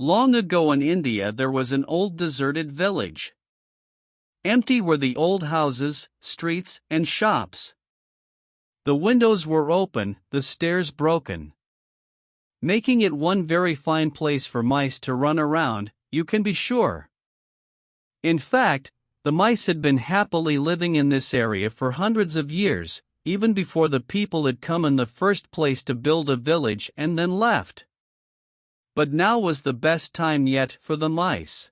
Long ago in India there was an old deserted village. Empty were the old houses, streets, and shops. The windows were open, the stairs broken, making it one very fine place for mice to run around, you can be sure. In fact, the mice had been happily living in this area for hundreds of years, even before the people had come in the first place to build a village and then left. But now was the best time yet for the mice.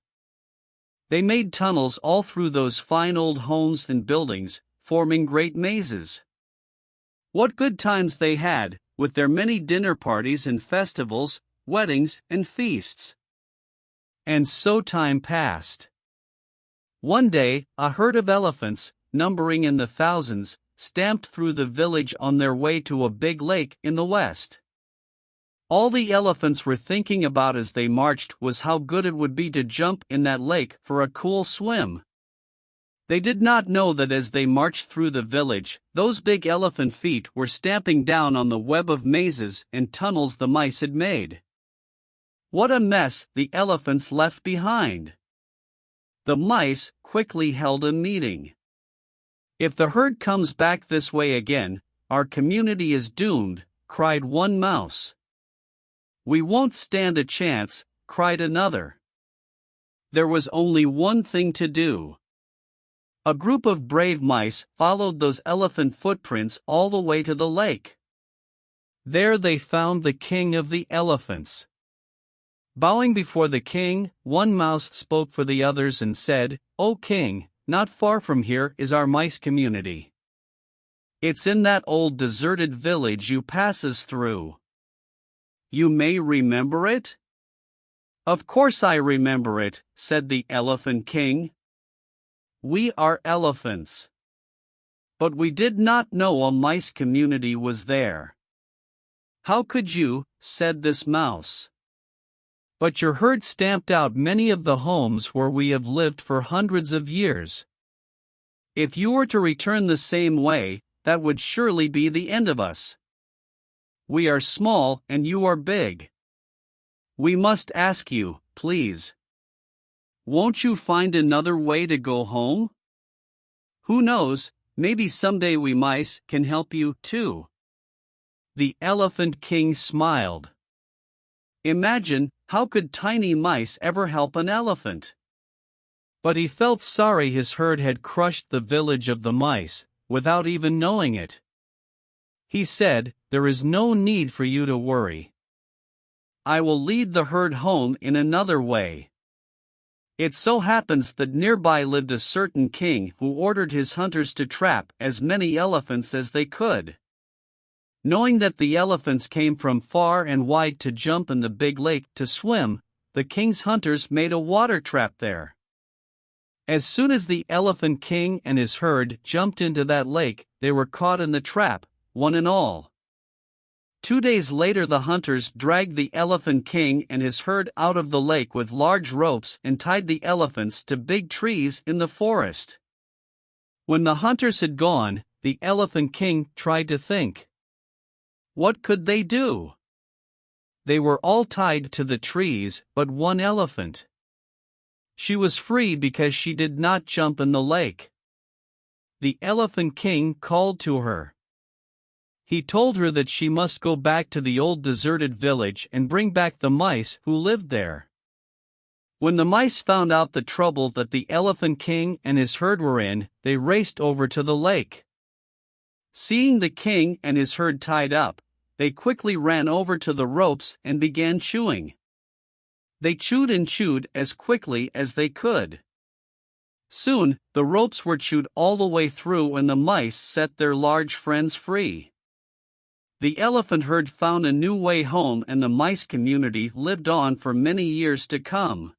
They made tunnels all through those fine old homes and buildings, forming great mazes. What good times they had, with their many dinner parties and festivals, weddings and feasts. And so time passed. One day, a herd of elephants, numbering in the thousands, stamped through the village on their way to a big lake in the west. All the elephants were thinking about as they marched was how good it would be to jump in that lake for a cool swim. They did not know that as they marched through the village, those big elephant feet were stamping down on the web of mazes and tunnels the mice had made. What a mess the elephants left behind! The mice quickly held a meeting. "If the herd comes back this way again, our community is doomed," cried one mouse. "We won't stand a chance," cried another. There was only one thing to do. A group of brave mice followed those elephant footprints all the way to the lake. There they found the king of the elephants. Bowing before the king, one mouse spoke for the others and said, "O king, not far from here is our mice community. It's in that old deserted village you passes through. You may remember it?" "Of course I remember it," said the Elephant King. "We are elephants. But we did not know a mice community was there." "How could you?" said this mouse. "But your herd stamped out many of the homes where we have lived for hundreds of years. If you were to return the same way, that would surely be the end of us. We are small and you are big. We must ask you, please. Won't you find another way to go home? Who knows, maybe someday we mice can help you too." The Elephant King smiled. Imagine, how could tiny mice ever help an elephant? But he felt sorry his herd had crushed the village of the mice, without even knowing it. He said, "There is no need for you to worry. I will lead the herd home in another way." It so happens that nearby lived a certain king who ordered his hunters to trap as many elephants as they could. Knowing that the elephants came from far and wide to jump in the big lake to swim, the king's hunters made a water trap there. As soon as the Elephant King and his herd jumped into that lake, they were caught in the trap, one and all. 2 days later the hunters dragged the Elephant King and his herd out of the lake with large ropes and tied the elephants to big trees in the forest. When the hunters had gone, the Elephant King tried to think. What could they do? They were all tied to the trees but one elephant. She was free because she did not jump in the lake. The Elephant King called to her. He told her that she must go back to the old deserted village and bring back the mice who lived there. When the mice found out the trouble that the Elephant King and his herd were in, they raced over to the lake. Seeing the king and his herd tied up, they quickly ran over to the ropes and began chewing. They chewed and chewed as quickly as they could. Soon, the ropes were chewed all the way through and the mice set their large friends free. The elephant herd found a new way home and the mice community lived on for many years to come.